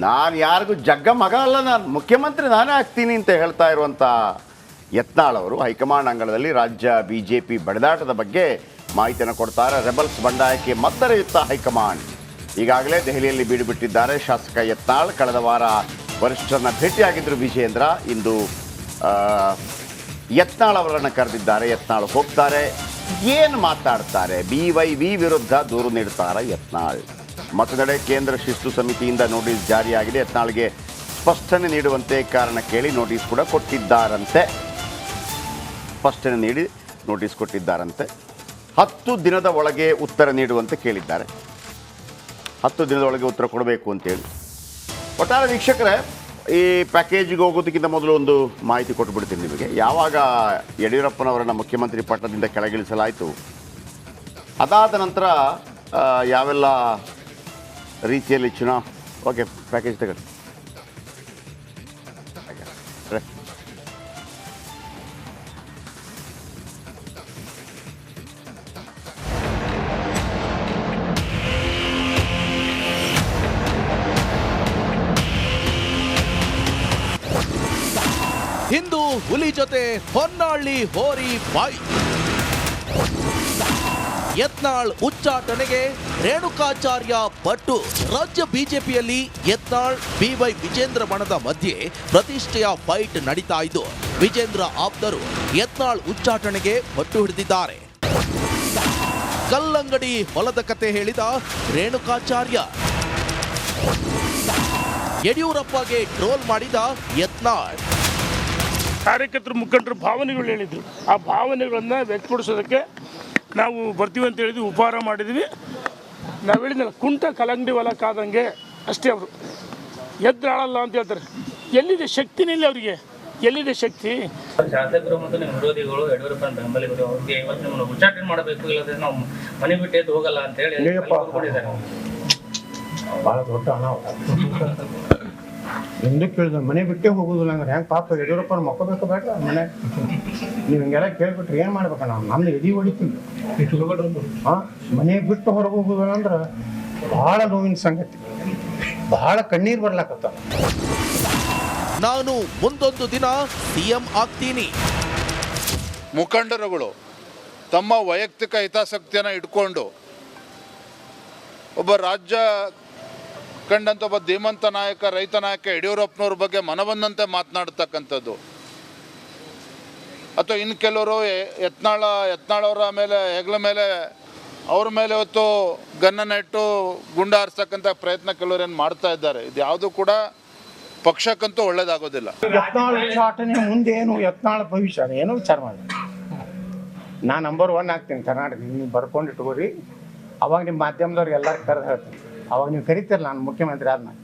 ನಾನು ಯಾರಿಗೂ ಜಗ್ಗ ಮಗ ಅಲ್ಲ, ನಾನು ಮುಖ್ಯಮಂತ್ರಿ ನಾನೇ ಆಗ್ತೀನಿ ಅಂತ ಹೇಳ್ತಾ ಇರುವಂಥ ಯತ್ನಾಳ್ ಅವರು ಹೈಕಮಾಂಡ್ ಅಂಗಳದಲ್ಲಿ ರಾಜ್ಯ BJP ಬಡಿದಾಟದ ಬಗ್ಗೆ ಮಾಹಿತಿಯನ್ನು ಕೊಡ್ತಾರೆ. ರೆಬಲ್ಸ್ ಬಂಡಾಯಕ್ಕೆ ಮದ್ದರೆಯುತ್ತ ಹೈಕಮಾಂಡ್. ಈಗಾಗಲೇ ದೆಹಲಿಯಲ್ಲಿ ಬೀಡು ಬಿಟ್ಟಿದ್ದಾರೆ ಶಾಸಕ ಯತ್ನಾಳ್. ಕಳೆದ ವಾರ ವರಿಷ್ಠರನ್ನ ಭೇಟಿಯಾಗಿದ್ದರು ವಿಜೇಂದ್ರ. ಇಂದು ಯತ್ನಾಳ್ ಅವರನ್ನು ಕರೆದಿದ್ದಾರೆ. ಯತ್ನಾಳ್ ಹೋಗ್ತಾರೆ. ಏನು ಮಾತಾಡ್ತಾರೆ? BYV ವಿರುದ್ಧ ದೂರು ನೀಡ್ತಾರೆ ಯತ್ನಾಳ್. ಮತ್ತೊಂದೆಡೆ ಕೇಂದ್ರ ಶಿಸ್ತು ಸಮಿತಿಯಿಂದ ನೋಟಿಸ್ ಜಾರಿಯಾಗಿದೆ. ಯತ್ನಾಳ್ಗೆ ಸ್ಪಷ್ಟನೆ ನೀಡುವಂತೆ ಕಾರಣ ಕೇಳಿ ನೋಟಿಸ್ ಕೂಡ ಕೊಟ್ಟಿದ್ದಾರಂತೆ. ಸ್ಪಷ್ಟನೆ ನೀಡಿ ನೋಟಿಸ್ ಕೊಟ್ಟಿದ್ದಾರಂತೆ. 10 ದಿನದ ಒಳಗೆ ಉತ್ತರ ನೀಡುವಂತೆ ಕೇಳಿದ್ದಾರೆ. 10 ದಿನದ ಒಳಗೆ ಉತ್ತರ ಕೊಡಬೇಕು ಅಂತೇಳಿ. ಒಟ್ಟಾರೆ ವೀಕ್ಷಕರೇ, ಈ ಪ್ಯಾಕೇಜಿಗೆ ಹೋಗೋದಕ್ಕಿಂತ ಮೊದಲು ಒಂದು ಮಾಹಿತಿ ಕೊಟ್ಟುಬಿಡ್ತೀನಿ ನಿಮಗೆ. ಯಾವಾಗ ಯಡಿಯೂರಪ್ಪನವರನ್ನು ಮುಖ್ಯಮಂತ್ರಿ ಪಟ್ಟದಿಂದ ಕೆಳಗಿಳಿಸಲಾಯಿತು, ಅದಾದ ನಂತರ ಯಾವೆಲ್ಲ ರೀತಿಯಲ್ಲಿ ಓಕೆ ಪ್ಯಾಕೇಜ್ ತಗೊಳ್ಳಿ. ಹಿಂದೂ ಹುಲಿ ಜೊತೆ ಹೊನ್ನಾಳಿ ಹೋರಿ ಫೈಟ್. ಯತ್ನಾಳ್ ಉಚ್ಚಾಟನೆಗೆ ರೇಣುಕಾಚಾರ್ಯ ಪಟ್ಟು. ರಾಜ್ಯ ಬಿಜೆಪಿಯಲ್ಲಿ ಯತ್ನಾಳ್ BY ವಿಜೇಂದ್ರ ಬಣದ ಮಧ್ಯೆ ಪ್ರತಿಷ್ಠೆಯ ಫೈಟ್ ನಡೀತಾ ಇದ್ದು, ವಿಜೇಂದ್ರ ಆಪ್ತರು ಯತ್ನಾಳ್ ಉಚ್ಚಾಟನೆಗೆ ಪಟ್ಟು ಹಿಡಿದಿದ್ದಾರೆ. ಕಲ್ಲಂಗಡಿ ಹೊಲದ ಕತೆ ಹೇಳಿದ ರೇಣುಕಾಚಾರ್ಯ, ಯಡಿಯೂರಪ್ಪಗೆ ಟ್ರೋಲ್ ಮಾಡಿದ ಯತ್ನಾಳ್. ಕಾರ್ಯಕರ್ತರು ಮುಖಂಡರು ಭಾವನೆಗಳು ಹೇಳಿದರು. ಆ ಭಾವನೆಗಳನ್ನು ವ್ಯಕ್ತಪಡಿಸೋದಕ್ಕೆ ನಾವು ಬರ್ತೀವಿ ಅಂತ ಹೇಳಿದ್ವಿ, ಉಪಹಾರ ಮಾಡಿದ್ವಿ. ನಾವು ಹೇಳಿದ್ನಲ್ಲ, ಕುಂಟ ಕಲಂಗಡಿ ಹೊಲ ಕಾದಂಗೆ ಅಷ್ಟೇ. ಅವರು ಎದ್ದಾಳಲ್ಲ ಅಂತ ಹೇಳ್ತಾರೆ. ಎಲ್ಲಿದೆ ಶಕ್ತಿನಿಲ್ಲ ಅವರಿಗೆ, ಎಲ್ಲಿದೆ ಶಕ್ತಿ? ಶಾಸಕರು ಮತ್ತು ನಿಮ್ಮ ವಿರೋಧಿಗಳು ಯಡಿಯೂರಪ್ಪ ಬೆಂಬಲಿಗರು ಅವ್ರಿಗೆ ಇವತ್ತು ನಿಮ್ಮನ್ನು ಉಚ್ಚಾಟನೆ ಮಾಡಬೇಕು, ಇಲ್ಲದ್ರೆ ನಾವು ಮನೆ ಬಿಟ್ಟು ಎದ್ದು ಹೋಗಲ್ಲ ಅಂತ ಹೇಳಿ ಭಾಳ ದೊಡ್ಡ ಅನಾಹುತ. ಎಂದು ಕೇಳಿದ ಮನೆ ಬಿಟ್ಟೇ ಹೋಗೋದಿಲ್ಲ ಅಂದ್ರೆ ಹೆಂಗೆ? ಪಾಪ ಯಡಿಯೂರಪ್ಪನ ಮಕ್ಕೋಬೇಕು ಬೇಡ ಮನೆ. ನೀವು ಹಿಂಗೆಲ್ಲ ಕೇಳ್ಬಿಟ್ರೆ ಏನು ಮಾಡ್ಬೇಕ? ನಾವು ನಮ್ದು ಎದಿ ಹೊಡಿತೀವಿ. ಹಾಂ, ಮನೆ ಬಿಟ್ಟು ಹೊರಗೆ ಹೋಗೋದಿಲ್ಲ ಅಂದ್ರೆ ಭಾಳ ನೋವಿನ ಸಂಗತಿ. ಭಾಳ ಕಣ್ಣೀರು ಬರ್ಲಾಕತ್ತ. ನಾನು ಮುಂದೊಂದು ದಿನ CM ಆಗ್ತೀನಿ. ಮುಖಂಡರುಗಳು ತಮ್ಮ ವೈಯಕ್ತಿಕ ಹಿತಾಸಕ್ತಿಯನ್ನು ಇಟ್ಕೊಂಡು ಒಬ್ಬ ರಾಜ್ಯ ಕಂಡಂಥ ಒಬ್ಬ ಧೀಮಂತ ನಾಯಕ, ರೈತ ನಾಯಕ ಯಡಿಯೂರಪ್ಪನವ್ರ ಬಗ್ಗೆ ಮನಬಂದಂತೆ ಮಾತನಾಡ್ತಕ್ಕಂಥದ್ದು, ಅಥವಾ ಇನ್ನು ಕೆಲವರು ಯತ್ನಾಳವರ ಮೇಲೆ ಹೆಗಲ ಮೇಲೆ ಅವ್ರ ಮೇಲೆ ಹೊತ್ತು ಗನ್ನನ್ನು ಇಟ್ಟು ಗುಂಡ ಹಾರಿಸ್ತಕ್ಕಂಥ ಪ್ರಯತ್ನ ಕೆಲವರೇನು ಮಾಡ್ತಾ ಇದ್ದಾರೆ. ಇದು ಯಾವುದು ಕೂಡ ಪಕ್ಷಕ್ಕಂತೂ ಒಳ್ಳೇದಾಗೋದಿಲ್ಲ. ಯತ್ನಾಳ್ ಉಚ್ಚಾಟನೆ ಮುಂದೆ ಏನು ಯತ್ನಾಳ್ ಭವಿಷ್ಯ ಏನೋ ವಿಚಾರ ಮಾಡಿ. ನಾನು ನಂಬರ್ 1 ಆಗ್ತೀನಿ ಕರ್ನಾಟಕ. ನೀವು ಬರ್ಕೊಂಡು ಇಟ್ಕೋರಿ. ಅವಾಗ ನಿಮ್ಮ ಮಾಧ್ಯಮದವ್ರಿಗೆ ಎಲ್ಲರೂ ಕರೆದು ಹೇಳ್ತೀನಿ. ಅವಾಗ ನೀವು ಕರಿತೀರಲ್ಲ, ನಾನು ಮುಖ್ಯಮಂತ್ರಿ ಆದ್ಮೇಲೆ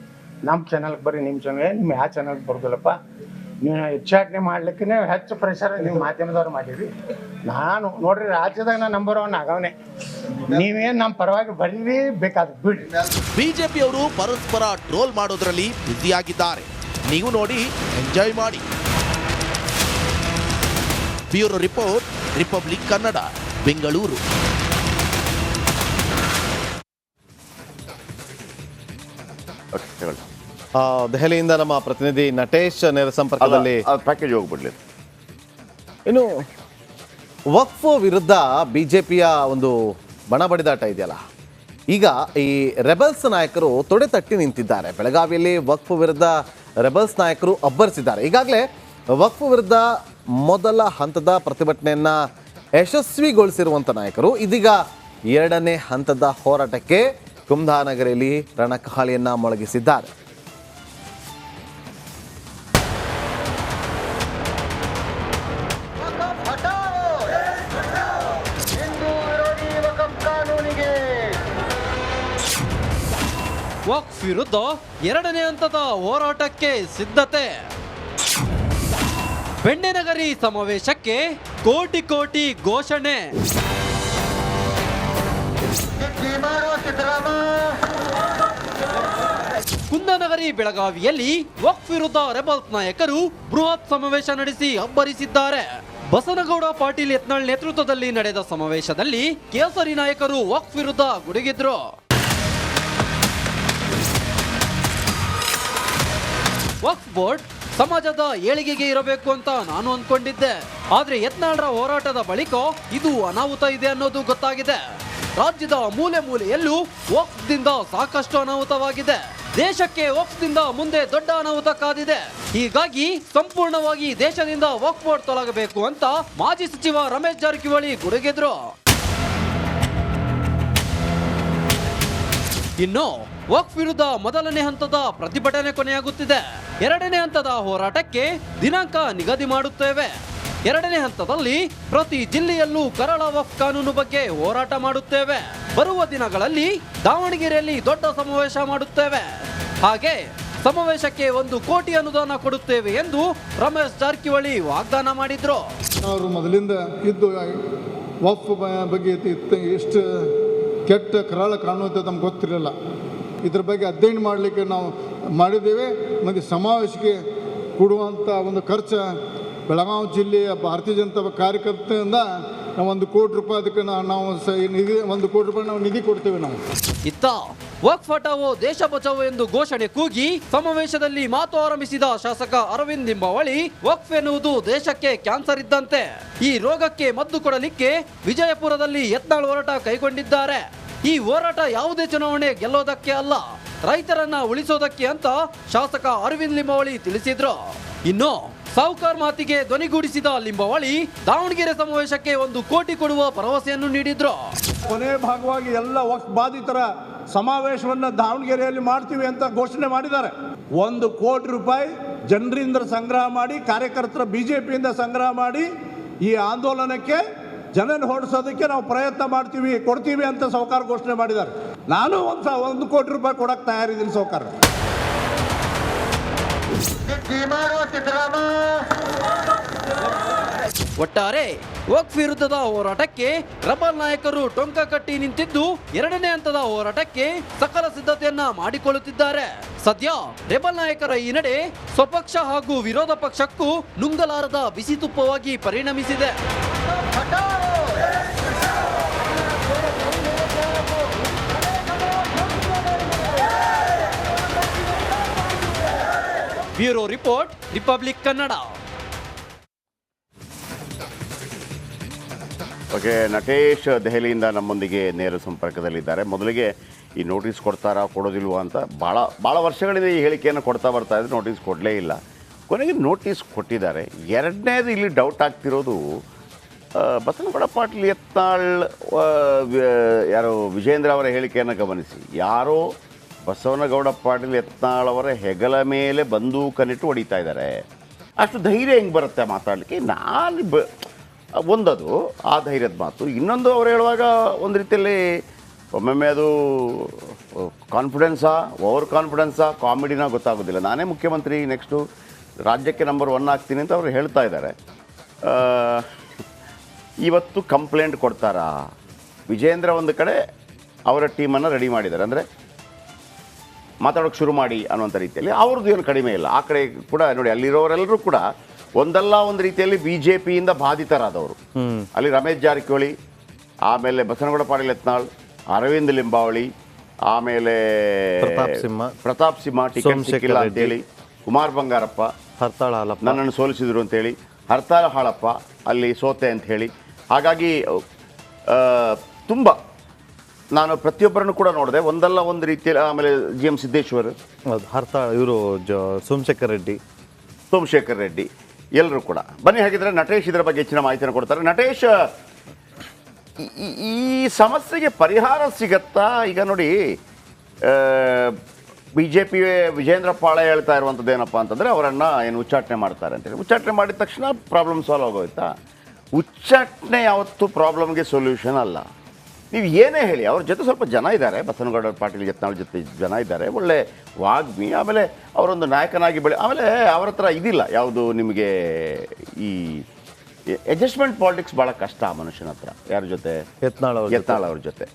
ನಮ್ಮ ಚಾನಲ್ಗೆ ಬರ್ರಿ. ನಿಮ್ಮ ಚಾನಲ್ ನಿಮ್ಮ ಯಾವ ಚಾನಲ್ಗೆ ಬರೋದಿಲ್ಲಪ್ಪ. ನೀವು ಉಚ್ಚಾಟನೆ ಮಾಡ್ಲಿಕ್ಕೆ ಹೆಚ್ಚು ಪ್ರೆಷರ್ ನೀವು ಮಾಧ್ಯಮದವ್ರು ಮಾಡಿರಿ. ನಾನು ನೋಡ್ರಿ, ರಾಜ್ಯದಾಗ ನಾನು ನಂಬರ್ 1 ಆಗವನೇ. ನೀವೇನು ನಮ್ಮ ಪರವಾಗಿ ಬರೀ ಬೇಕಾದ್ರೆ ಬಿಡ್ರಿ. ಬಿಜೆಪಿಯವರು ಪರಸ್ಪರ ಟ್ರೋಲ್ ಮಾಡೋದ್ರಲ್ಲಿ ಬ್ಯುಸಿಯಾಗಿದ್ದಾರೆ. ನೀವು ನೋಡಿ, ಎಂಜಾಯ್ ಮಾಡಿ. Bureau report, republic Kannada, Bengaluru. ದೆಹಲಿಯಿಂದ ನಮ್ಮ ಪ್ರತಿನಿಧಿ ನಟೇಶ್ ನೇರ ಸಂಪರ್ಕದಲ್ಲಿ. ಪ್ಯಾಕೇಜ್ ಹೋಗ್ಬಿಡ್ಲಿ. ಇನ್ನು ವಕ್ಫ್ ವಿರುದ್ಧ ಬಿಜೆಪಿಯ ಒಂದು ಬಣ ಬಡಿದಾಟ ಇದೆಯಲ್ಲ, ಈಗ ಈ ರೆಬಲ್ಸ್ ನಾಯಕರು ತೊಡೆ ತಟ್ಟಿ ನಿಂತಿದ್ದಾರೆ. ಬೆಳಗಾವಿಯಲ್ಲಿ ವಕ್ಫ್ ವಿರುದ್ಧ ರೆಬಲ್ಸ್ ನಾಯಕರು ಅಬ್ಬರಿಸಿದ್ದಾರೆ. ಈಗಾಗಲೇ ವಕ್ಫ್ ವಿರುದ್ಧ ಮೊದಲ ಹಂತದ ಪ್ರತಿಭಟನೆಯನ್ನ ಯಶಸ್ವಿಗೊಳಿಸಿರುವಂಥ ನಾಯಕರು ಇದೀಗ 2ನೇ ಹಂತದ ಹೋರಾಟಕ್ಕೆ ಕುಂದಾನಗರಿಯಲ್ಲಿ ರಣಕಹಳಿಯನ್ನ ಮೊಳಗಿಸಿದ್ದಾರೆ. ವಕ್ಫ್ ವಿರುದ್ಧ 2ನೇ ಹಂತದ ಹೋರಾಟಕ್ಕೆ ಸಿದ್ಧತೆ. ಬೆಣ್ಣೆನಗರಿ ಸಮಾವೇಶಕ್ಕೆ ಕೋಟಿ ಕೋಟಿ ಘೋಷಣೆ. ಕುಂದನಗರಿ ಬೆಳಗಾವಿಯಲ್ಲಿ ವಕ್ಫ್ ವಿರುದ್ಧ ರೆಬಲ್ಸ್ ನಾಯಕರು ಬೃಹತ್ ಸಮಾವೇಶ ನಡೆಸಿ ಅಬ್ಬರಿಸಿದ್ದಾರೆ. ಬಸನಗೌಡ ಪಾಟೀಲ್ ಯತ್ನಾಳ್ ನೇತೃತ್ವದಲ್ಲಿ ನಡೆದ ಸಮಾವೇಶದಲ್ಲಿ ಕೇಸರಿ ನಾಯಕರು ವಕ್ಫ್ ವಿರುದ್ಧ ಗುಡುಗಿದ್ರು. ವಕ್ಫ್ ಬೋರ್ಡ್ ಸಮಾಜದ ಏಳಿಗೆಗೆ ಇರಬೇಕು ಅಂತ ನಾನು ಅಂದ್ಕೊಂಡಿದ್ದೆ. ಆದ್ರೆ ಯತ್ನಾಳ್ರ ಹೋರಾಟದ ಬಳಿಕ ಇದು ಅನಾಹುತ ಇದೆ ಅನ್ನೋದು ಗೊತ್ತಾಗಿದೆ. ರಾಜ್ಯದ ಮೂಲೆ ಮೂಲೆಯಲ್ಲೂ ವಕ್ಫ್ದಿಂದ ಸಾಕಷ್ಟು ಅನಾಹುತವಾಗಿದೆ. ದೇಶಕ್ಕೆ ವಕ್ಫ್ದಿಂದ ಮುಂದೆ ದೊಡ್ಡ ಅನಾಹುತ ಕಾದಿದೆ. ಹೀಗಾಗಿ ಸಂಪೂರ್ಣವಾಗಿ ದೇಶದಿಂದ ವಕ್ಫ್ ಬೋರ್ಡ್ ತೊಲಗಬೇಕು ಅಂತ ಮಾಜಿ ಸಚಿವ ರಮೇಶ್ ಜಾರಕಿಹೊಳಿ ಗುಡುಗಿದ್ರು. ಇನ್ನು ವಕ್ಫ್ ವಿರುದ್ಧ ಮೊದಲನೇ ಹಂತದ ಪ್ರತಿಭಟನೆ ಕೊನೆಯಾಗುತ್ತಿದೆ. ಎರಡನೇ ಹಂತದ ಹೋರಾಟಕ್ಕೆ ದಿನಾಂಕ ನಿಗದಿ ಮಾಡುತ್ತೇವೆ. ಎರಡನೇ ಹಂತದಲ್ಲಿ ಪ್ರತಿ ಜಿಲ್ಲೆಯಲ್ಲೂ ಕರಾಳ ವಕ್ಫ್ ಕಾನೂನು ಬಗ್ಗೆ ಹೋರಾಟ ಮಾಡುತ್ತೇವೆ. ಬರುವ ದಿನಗಳಲ್ಲಿ ದಾವಣಗೆರೆಯಲ್ಲಿ ದೊಡ್ಡ ಸಮಾವೇಶ ಮಾಡುತ್ತೇವೆ. ಹಾಗೆ ಸಮಾವೇಶಕ್ಕೆ 1 ಕೋಟಿ ಅನುದಾನ ಕೊಡುತ್ತೇವೆ ಎಂದು ರಮೇಶ್ ಜಾರಕಿಹೊಳಿ ವಾಗ್ದಾನ ಮಾಡಿದ್ರು. ಅವರು ಮೊದಲಿಂದ ಇದ್ದು ವಕ್ಫ್ ಬಗ್ಗೆ ಎಷ್ಟು ಕೆಟ್ಟ ಕರಾಳ ಕಾನೂನು ಅಂತ ನಮ್ಗೆ ಗೊತ್ತಿರಲಿಲ್ಲ. ಇದ್ರ ಬಗ್ಗೆ ಅಧ್ಯಯನ ಮಾಡಲಿಕ್ಕೆ ನಾವು ಮಾಡಿದ್ದೇವೆ. ಮತ್ತು ಸಮಾವೇಶಕ್ಕೆ ಕೊಡುವಂಥ ಒಂದು ಖರ್ಚು ಬೆಳಗಾವಿ ಜಿಲ್ಲೆಯ ಭಾರತೀಯ ಜನತಾ ಕಾರ್ಯಕರ್ತರಿಂದ ನಾವು 1 ಕೋಟಿ ರೂಪಾಯಿ ಅದಕ್ಕೆ ನಾವು ನಿಧಿ 1 ಕೋಟಿ ರೂಪಾಯಿ ನಾವು ನಿಧಿ ಕೊಡ್ತೇವೆ. ನಾವು ಇತ್ತ ವಕ್ಫ್ ಹಟಾವೋ ದೇಶ ಬಚಾವೋ ಎಂದು ಘೋಷಣೆ ಕೂಗಿ ಸಮಾವೇಶದಲ್ಲಿ ಮಾತು ಆರಂಭಿಸಿದ ಶಾಸಕ ಅರವಿಂದ್ ಲಿಂಬಾವಳಿ, ವಕ್ಫ್ ಎನ್ನುವುದು ದೇಶಕ್ಕೆ ಕ್ಯಾನ್ಸರ್ ಇದ್ದಂತೆ. ಈ ರೋಗಕ್ಕೆ ಮದ್ದು ಕೊಡಲಿಕ್ಕೆ ವಿಜಯಪುರದಲ್ಲಿ ಯತ್ನಾಳ್ ಹೋರಾಟ ಕೈಗೊಂಡಿದ್ದಾರೆ. ಈ ಹೋರಾಟ ಯಾವುದೇ ಚುನಾವಣೆ ಗೆಲ್ಲೋದಕ್ಕೆ ಅಲ್ಲ, ರೈತರನ್ನ ಉಳಿಸೋದಕ್ಕೆ ಅಂತ ಶಾಸಕ ಅರವಿಂದ್ ಲಿಂಬಾವಳಿ ತಿಳಿಸಿದ್ರು. ಇನ್ನು ಸಾಹುಕಾರ್ ಮಾತಿಗೆ ಧ್ವನಿಗೂಡಿಸಿದ ಲಿಂಬಾವಳಿ ದಾವಣಗೆರೆ ಸಮಾವೇಶಕ್ಕೆ 1 ಕೋಟಿ ಕೊಡುವ ಭರವಸೆಯನ್ನು ನೀಡಿದ್ರು. ಕೊನೆಯ ಭಾಗವಾಗಿ ಎಲ್ಲ ವಕ್ಫ್ ಬಾಧಿತರ ಸಮಾವೇಶವನ್ನು ದಾವಣಗೆರೆಯಲ್ಲಿ ಮಾಡ್ತೀವಿ ಅಂತ ಘೋಷಣೆ ಮಾಡಿದ್ದಾರೆ. 1 ಕೋಟಿ ರೂಪಾಯಿ ಜನರಿಂದ ಸಂಗ್ರಹ ಮಾಡಿ, ಕಾರ್ಯಕರ್ತರ ಬಿಜೆಪಿಯಿಂದ ಸಂಗ್ರಹ ಮಾಡಿ ಈ ಆಂದೋಲನಕ್ಕೆ ಜನನ ಹೊರಡಿಸೋದಕ್ಕೆ ನಾವು ಪ್ರಯತ್ನ ಮಾಡ್ತೀವಿ, ಕೊಡ್ತೀವಿ ಅಂತ ಸಾಹುಕಾರ ಘೋಷಣೆ ಮಾಡಿದ್ದಾರೆ. ನಾನು 1 ಕೋಟಿ ರೂಪಾಯಿ ಕೊಡಕ್ಕೆ ತಯಾರಿದ್ದೀನಿ ಸಾಹುಕಾರ. ಒಟ್ಟಾರೆ ವಕ್ಫ್ ವಿರುದ್ಧದ ಹೋರಾಟಕ್ಕೆ ರೆಬಲ್ ನಾಯಕರು ಟೊಂಕ ಕಟ್ಟಿ ನಿಂತಿದ್ದು, ಎರಡನೇ ಹಂತದ ಹೋರಾಟಕ್ಕೆ ಸಕಲ ಸಿದ್ಧತೆಯನ್ನ ಮಾಡಿಕೊಳ್ಳುತ್ತಿದ್ದಾರೆ. ಸದ್ಯ ರೆಬಲ್ ನಾಯಕರ ಈ ನಡೆ ಸ್ವಪಕ್ಷ ಹಾಗೂ ವಿರೋಧ ಪಕ್ಷಕ್ಕೂ ನುಂಗಲಾರದ ಬಿಸಿ ತುಪ್ಪವಾಗಿ ಪರಿಣಮಿಸಿದೆ. Bureau report, republic Kannada. Okay, Natesh ದೆಹಲಿಯಿಂದ ನಮ್ಮೊಂದಿಗೆ ನೇರ ಸಂಪರ್ಕದಲ್ಲಿದ್ದಾರೆ. ಮೊದಲಿಗೆ ಈ ನೋಟಿಸ್ ಕೊಡ್ತಾರಾ ಕೊಡೋದಿಲ್ವಾ ಅಂತ ಭಾಳ ವರ್ಷಗಳಿಂದ ಈ ಹೇಳಿಕೆಯನ್ನು ಕೊಡ್ತಾ ಬರ್ತಾ ಇದ್ರೆ ನೋಟಿಸ್ ಕೊಡಲೇ ಇಲ್ಲ. ಕೊನೆಗೆ ನೋಟಿಸ್ ಕೊಟ್ಟಿದ್ದಾರೆ. ಎರಡನೇದು ಇಲ್ಲಿ ಡೌಟ್ ಆಗ್ತಿರೋದು, ಬಸನಗೌಡ ಪಾಟೀಲ್ ಯತ್ನಾಳ್ ಯಾರೋ ವಿಜೇಂದ್ರ ಅವರ ಹೇಳಿಕೆಯನ್ನು ಗಮನಿಸಿ. ಯಾರೋ ಬಸವನಗೌಡ ಪಾಟೀಲ್ ಯತ್ನಾಳ್ ಅವರ ಹೆಗಲ ಮೇಲೆ ಬಂದೂಕನ್ನಿಟ್ಟು ಹೊಡಿತಾ ಇದ್ದಾರೆ. ಅಷ್ಟು ಧೈರ್ಯ ಹೆಂಗೆ ಬರುತ್ತೆ ಮಾತಾಡಲಿಕ್ಕೆ? ಒಂದದು ಆ ಧೈರ್ಯದ ಮಾತು. ಇನ್ನೊಂದು ಅವ್ರು ಹೇಳುವಾಗ ಒಂದು ರೀತಿಯಲ್ಲಿ ಒಮ್ಮೊಮ್ಮೆ ಅದು ಕಾನ್ಫಿಡೆನ್ಸಾ, ಓವರ್ ಕಾನ್ಫಿಡೆನ್ಸಾ, ಕಾಮಿಡಿನ ಗೊತ್ತಾಗೋದಿಲ್ಲ. ನಾನೇ ಮುಖ್ಯಮಂತ್ರಿ, ನೆಕ್ಸ್ಟು ರಾಜ್ಯಕ್ಕೆ ನಂಬರ್ 1 ಆಗ್ತೀನಿ ಅಂತ ಅವರು ಹೇಳ್ತಾ ಇದ್ದಾರೆ. ಇವತ್ತು ಕಂಪ್ಲೇಂಟ್ ಕೊಡ್ತಾರಾ? ವಿಜೇಂದ್ರ ಒಂದು ಕಡೆ ಅವರ ಟೀಮನ್ನು ರೆಡಿ ಮಾಡಿದ್ದಾರೆ, ಅಂದರೆ ಮಾತಾಡೋಕ್ಕೆ ಶುರು ಮಾಡಿ ಅನ್ನುವಂಥ ರೀತಿಯಲ್ಲಿ. ಅವ್ರದ್ದು ಏನು ಕಡಿಮೆ ಇಲ್ಲ. ಆ ಕಡೆ ಕೂಡ ನೋಡಿ, ಅಲ್ಲಿರೋರೆಲ್ಲರೂ ಕೂಡ ಒಂದಲ್ಲ ಒಂದು ರೀತಿಯಲ್ಲಿ BJPಯಿಂದ ಬಾಧಿತರಾದವರು. ಅಲ್ಲಿ ರಮೇಶ್ ಜಾರಕಿಹೊಳಿ, ಆಮೇಲೆ ಬಸನಗೌಡ ಪಾಟೀಲ್ ಯತ್ನಾಳ್, ಅರವಿಂದ್ ಲಿಂಬಾವಳಿ, ಆಮೇಲೆ ಪ್ರತಾಪ್ ಸಿಂಹ ಟಿಕೆಟ್ ಸಿಕ್ಕಿಲ್ಲ ಅಂತೇಳಿ, ಕುಮಾರ್ ಬಂಗಾರಪ್ಪ ಹರ್ತಾಳ ಹಾಲಪ್ಪ ನನ್ನನ್ನು ಸೋಲಿಸಿದ್ರು ಅಂತೇಳಿ, ಹರ್ತಾಳ ಹಾಳಪ್ಪ ಅಲ್ಲಿ ಸೋತೆ ಅಂತ ಹೇಳಿ. ಹಾಗಾಗಿ ತುಂಬ ನಾನು ಪ್ರತಿಯೊಬ್ಬರನ್ನು ಕೂಡ ನೋಡಿದೆ, ಒಂದಲ್ಲ ಒಂದು ರೀತಿಯಲ್ಲಿ. ಆಮೇಲೆ GM ಸಿದ್ದೇಶ್ವರ್, ಹರ್ತಾಳ, ಇವರು ಸೋಮಶೇಖರ್ ರೆಡ್ಡಿ ಎಲ್ಲರೂ ಕೂಡ. ಬನ್ನಿ, ಹಾಗಿದ್ರೆ ನಟೇಶ್ ಇದರ ಬಗ್ಗೆ ಹೆಚ್ಚಿನ ಮಾಹಿತಿಯನ್ನು ಕೊಡ್ತಾರೆ. ನಟೇಶ್, ಈ ಸಮಸ್ಯೆಗೆ ಪರಿಹಾರ ಸಿಗತ್ತಾ? ಈಗ ನೋಡಿ, BJP ವಿಜೇಂದ್ರ ಪಾಳೆ ಹೇಳ್ತಾ ಇರುವಂಥದ್ದು ಏನಪ್ಪ ಅಂತಂದರೆ, ಅವರನ್ನು ಏನು ಉಚ್ಚಾಟನೆ ಮಾಡ್ತಾರೆ ಅಂತೇಳಿ. ಉಚ್ಚಾಟನೆ ಮಾಡಿದ ತಕ್ಷಣ ಪ್ರಾಬ್ಲಮ್ ಸಾಲ್ವ್ ಆಗೋಯ್ತಾ? ಉಚ್ಚಾಟನೆ ಯಾವತ್ತೂ ಪ್ರಾಬ್ಲಮ್ಗೆ ಸೊಲ್ಯೂಷನ್ ಅಲ್ಲ. ನೀವು ಏನೇ ಹೇಳಿ, ಅವ್ರ ಜೊತೆ ಸ್ವಲ್ಪ ಜನ ಇದ್ದಾರೆ, ಬಸನಗೌಡ ಪಾಟೀಲ್ ಯತ್ನಾಳ್ ಜೊತೆ ಜನ ಇದ್ದಾರೆ, ಒಳ್ಳೆ ವಾಗ್ಮಿ, ಆಮೇಲೆ ಅವರೊಂದು ನಾಯಕನಾಗಿ ಆಮೇಲೆ ಅವ್ರ ಹತ್ರ ಇದಿಲ್ಲ ಯಾವುದು, ನಿಮಗೆ ಈ ಅಡ್ಜಸ್ಟ್ಮೆಂಟ್ ಪಾಲಿಟಿಕ್ಸ್ ಭಾಳ ಕಷ್ಟ ಆ ಮನುಷ್ಯನ ಹತ್ರ. ಯಾರ ಜೊತೆ? ಯತ್ನಾಳ್ ಅವ್ರ ಜೊತೆ.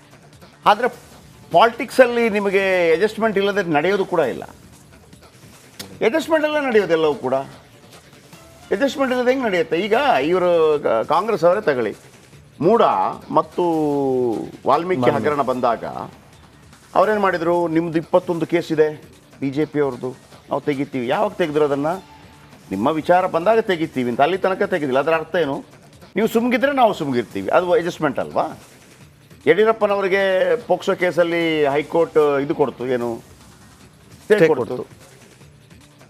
ಆದರೆ ಪಾಲಿಟಿಕ್ಸಲ್ಲಿ ನಿಮಗೆ ಅಡ್ಜಸ್ಟ್ಮೆಂಟ್ ಇಲ್ಲದೆ ನಡೆಯೋದು ಕೂಡ ಇಲ್ಲ. ಅಡ್ಜಸ್ಟ್ಮೆಂಟ್ ಎಲ್ಲ ನಡೆಯೋದೆಲ್ಲವೂ ಕೂಡ ಅಡ್ಜಸ್ಟ್ಮೆಂಟ್ ಇಲ್ಲದೆ ಹೆಂಗೆ ನಡೆಯುತ್ತೆ? ಈಗ ಇವರು ಕಾಂಗ್ರೆಸ್ ಅವರೇ ತಗೊಳ್ಳಿ, ಮೂಡ ಮತ್ತು ವಾಲ್ಮೀಕಿ ಹಗರಣ ಬಂದಾಗ ಅವರೇನು ಮಾಡಿದರು? ನಿಮ್ಮದು 21 ಕೇಸ್ ಇದೆ BJP ಅವ್ರದ್ದು, ನಾವು ತೆಗಿತೀವಿ. ಯಾವಾಗ ತೆಗೆದ್ರು ಅದನ್ನು? ನಿಮ್ಮ ವಿಚಾರ ಬಂದಾಗ ತೆಗಿತೀವಿ ಅಂತ, ಅಲ್ಲಿ ತನಕ ತೆಗೆದಿಲ್ಲ. ಅದರ ಅರ್ಥ ಏನು? ನೀವು ಸುಮ್ಗಿದ್ರೆ ನಾವು ಸುಮ್ಗಿರ್ತೀವಿ, ಅದು ಅಡ್ಜಸ್ಟ್ಮೆಂಟ್ ಅಲ್ವಾ? ಯಡಿಯೂರಪ್ಪನವರಿಗೆ ಪೋಕ್ಸೋ ಕೇಸಲ್ಲಿ ಹೈಕೋರ್ಟ್ ಇದು ಕೊಡ್ತು, ಏನು ಸ್ಟೇ ಕೊಡ್ತು.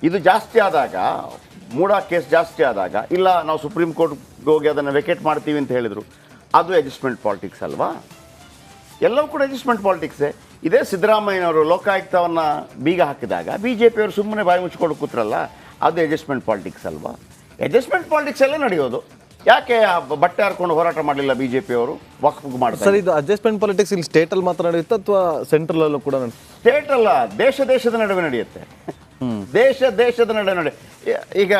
ಇದು ಜಾಸ್ತಿ ಆದಾಗ, ಮೂಡಾ ಕೇಸ್ ಜಾಸ್ತಿ ಆದಾಗ, ಇಲ್ಲ ನಾವು ಸುಪ್ರೀಂ ಕೋರ್ಟ್ಗೆ ಹೋಗಿ ಅದನ್ನು ವೆಕೇಟ್ ಮಾಡ್ತೀವಿ ಅಂತ ಹೇಳಿದರು. ಅದು ಅಡ್ಜಸ್ಟ್ಮೆಂಟ್ ಪಾಲಿಟಿಕ್ಸ್ ಅಲ್ವಾ? ಎಲ್ಲವೂ ಕೂಡ ಅಡ್ಜಸ್ಟ್ಮೆಂಟ್ ಪಾಲಿಟಿಕ್ಸೇ. ಇದೇ ಸಿದ್ದರಾಮಯ್ಯನವರು ಲೋಕಾಯುಕ್ತವನ್ನು ಬೀಗ ಹಾಕಿದಾಗ BJPಯವರು ಸುಮ್ಮನೆ ಬಾಯಿ ಮುಚ್ಕೊಂಡು ಕೂತ್ರಲ್ಲ, ಅದು ಅಡ್ಜಸ್ಟ್ಮೆಂಟ್ ಪಾಲಿಟಿಕ್ಸ್ ಅಲ್ವಾ? ಅಡ್ಜಸ್ಟ್ಮೆಂಟ್ ಪಾಲಿಟಿಕ್ಸ್ ಅಲ್ಲೇ ನಡೆಯೋದು. ಯಾಕೆ ಬಟ್ಟೆ ಹಾರ್ಕೊಂಡು ಹೋರಾಟ ಮಾಡಲಿಲ್ಲ BJPಯವರು? ವಕ್ಫ್ ಮಾಡ್ತಾರೆ ಸರ್. ಇದು ಅಡ್ಜಸ್ಟ್ಮೆಂಟ್ ಪಾಲಿಟಿಕ್ಸ್ ಇಲ್ಲಿ ಸ್ಟೇಟಲ್ಲಿ ಮಾತ್ರ ನಡೆಯುತ್ತೆ ಅಥವಾ ಸೆಂಟ್ರಲ್ಲೂ ಕೂಡ? ಸ್ಟೇಟ್ ಅಲ್ಲ, ದೇಶದ ನಡುವೆ ನಡೆಯುತ್ತೆ. ದೇಶದ ನಡುವೆ ಈಗ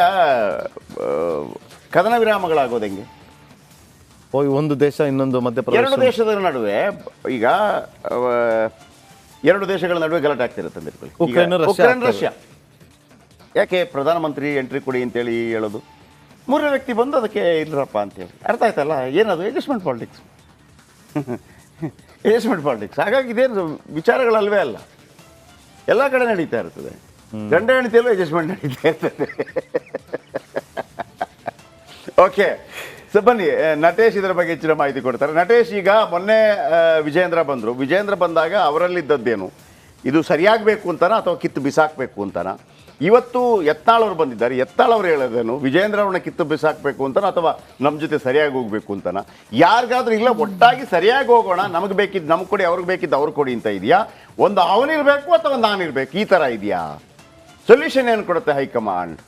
ಕದನ ವಿರಾಮಗಳಾಗೋದು ಹೆಂಗೆ? ಒಂದು ದೇಶ ಇನ್ನೊಂದು ಮಧ್ಯಪ್ರದೇಶ, ಎರಡು ದೇಶದ ನಡುವೆ ಈಗ ಎರಡು ದೇಶಗಳ ನಡುವೆ ಗಲಾಟೆ ಆಗ್ತಿರುತ್ತೆ. Ukraine Russia. ಯಾಕೆ ಪ್ರಧಾನಮಂತ್ರಿ ಎಂಟ್ರಿ ಕೊಡಿ ಅಂತೇಳಿ ಹೇಳೋದು? ಮೂರನೇ ವ್ಯಕ್ತಿ ಬಂದು ಅದಕ್ಕೆ ಇಲ್ಲರಪ್ಪ ಅಂತೇಳಿ. ಅರ್ಥ ಆಯ್ತಲ್ಲ? ಏನದು? Adjustment politics. Adjustment politics. ಹಾಗಾಗಿ ಇದೇನು ವಿಚಾರಗಳಲ್ವೇ ಅಲ್ಲ, ಎಲ್ಲ ಕಡೆ ನಡೀತಾ ಇರ್ತದೆ. ಗಂಡ ಹೆಂಡತಿಯಲ್ಲೂ ಅಡ್ಜಸ್ಟ್ಮೆಂಟ್ ನಡೀತಾ ಇರ್ತದೆ. ಓಕೆ, ಸೊ ಬನ್ನಿ, ನಟೇಶ್ ಇದರ ಬಗ್ಗೆ ಹೆಚ್ಚಿನ ಮಾಹಿತಿ ಕೊಡ್ತಾರೆ. ನಟೇಶ್, ಈಗ ಮೊನ್ನೆ ವಿಜೇಂದ್ರ ಬಂದರು. ವಿಜೇಂದ್ರ ಬಂದಾಗ ಅವರಲ್ಲಿದ್ದದ್ದೇನು? ಇದು ಸರಿಯಾಗಬೇಕು ಅಂತನಾ ಅಥವಾ ಕಿತ್ತು ಬಿಸಾಕಬೇಕು ಅಂತನಾ? ಇವತ್ತು ಯತ್ನಾಳ್ ಅವರು ಬಂದಿದ್ದಾರೆ. ಯತ್ನಾಳ್ ಅವರು ಹೇಳೋದೇನು? ವಿಜೇಂದ್ರ ಅವ್ರನ್ನ ಕಿತ್ತು ಬಿಸಾಕಬೇಕು ಅಂತನಾ ಅಥವಾ ನಮ್ಮ ಜೊತೆ ಸರಿಯಾಗಿ ಹೋಗ್ಬೇಕು ಅಂತನಾ? ಯಾರಿಗಾದ್ರೂ ಇಲ್ಲ ಒಟ್ಟಾಗಿ ಸರಿಯಾಗಿ ಹೋಗೋಣ, ನಮಗೆ ಬೇಕಿದ್ದು ನಮ್ಗೆ ಕೊಡಿ, ಅವ್ರಿಗೆ ಬೇಕಿದ್ದು ಅವ್ರಿಗೆ ಕೊಡಿ ಅಂತ ಇದೆಯಾ? ಒಂದು ಅವನಿರಬೇಕು ಅಥವಾ ನಾನಿರಬೇಕು, ಈ ಥರ ಇದೆಯಾ? ಸೊಲ್ಯೂಷನ್ ಏನು ಕೊಡುತ್ತೆ ಹೈಕಮಾಂಡ್?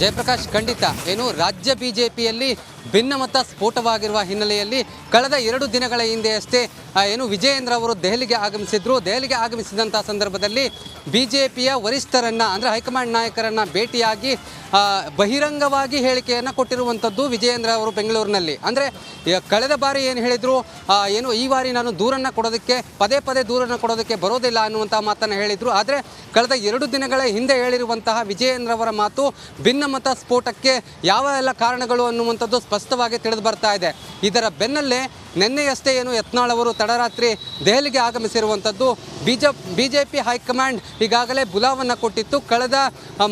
ಜಯಪ್ರಕಾಶ್, ಖಂಡಿತ. ಏನು ರಾಜ್ಯ ಬಿಜೆಪಿಯಲ್ಲಿ ಭಿನ್ನಮತ ಸ್ಫೋಟವಾಗಿರುವ ಹಿನ್ನೆಲೆಯಲ್ಲಿ ಕಳೆದ 2 ದಿನಗಳ ಹಿಂದೆಯಷ್ಟೇ ಏನು ವಿಜಯೇಂದ್ರ ಅವರು ದೆಹಲಿಗೆ ಆಗಮಿಸಿದ್ರು. ದೆಹಲಿಗೆ ಆಗಮಿಸಿದಂಥ ಸಂದರ್ಭದಲ್ಲಿ ಬಿಜೆಪಿಯ ವರಿಷ್ಠರನ್ನು, ಅಂದರೆ ಹೈಕಮಾಂಡ್ ನಾಯಕರನ್ನು ಭೇಟಿಯಾಗಿ ಬಹಿರಂಗವಾಗಿ ಹೇಳಿಕೆಯನ್ನು ಕೊಟ್ಟಿರುವಂಥದ್ದು ವಿಜಯೇಂದ್ರ ಅವರು ಬೆಂಗಳೂರಿನಲ್ಲಿ. ಅಂದರೆ ಕಳೆದ ಬಾರಿ ಏನು ಹೇಳಿದರು, ಏನು ಈ ಬಾರಿ ನಾನು ದೂರನ್ನು ಕೊಡೋದಕ್ಕೆ, ಪದೇ ದೂರನ್ನು ಕೊಡೋದಕ್ಕೆ ಬರೋದಿಲ್ಲ ಅನ್ನುವಂಥ ಮಾತನ್ನು ಹೇಳಿದರು. ಆದರೆ ಕಳೆದ 2 ದಿನಗಳ ಹಿಂದೆ ಹೇಳಿರುವಂತಹ ವಿಜಯೇಂದ್ರ ಅವರ ಮಾತು ಭಿನ್ನಮತ ಸ್ಫೋಟಕ್ಕೆ ಯಾವ ಎಲ್ಲ ಕಾರಣಗಳು ಅನ್ನುವಂಥದ್ದು ಸ್ಪಷ್ಟವಾಗಿ ತಿಳಿದು ಬರ್ತಾ ಇದೆ. ಇದರ ಬೆನ್ನಲ್ಲೇ ನಿನ್ನೆಯಷ್ಟೇ ಏನು ಯತ್ನಾಳ್ ಅವರು ತಡರಾತ್ರಿ ದೆಹಲಿಗೆ ಆಗಮಿಸಿರುವಂಥದ್ದು. ಬಿಜೆಪಿ ಹೈಕಮಾಂಡ್ ಈಗಾಗಲೇ ಬುಲಾವನ್ನು ಕೊಟ್ಟಿತ್ತು. ಕಳೆದ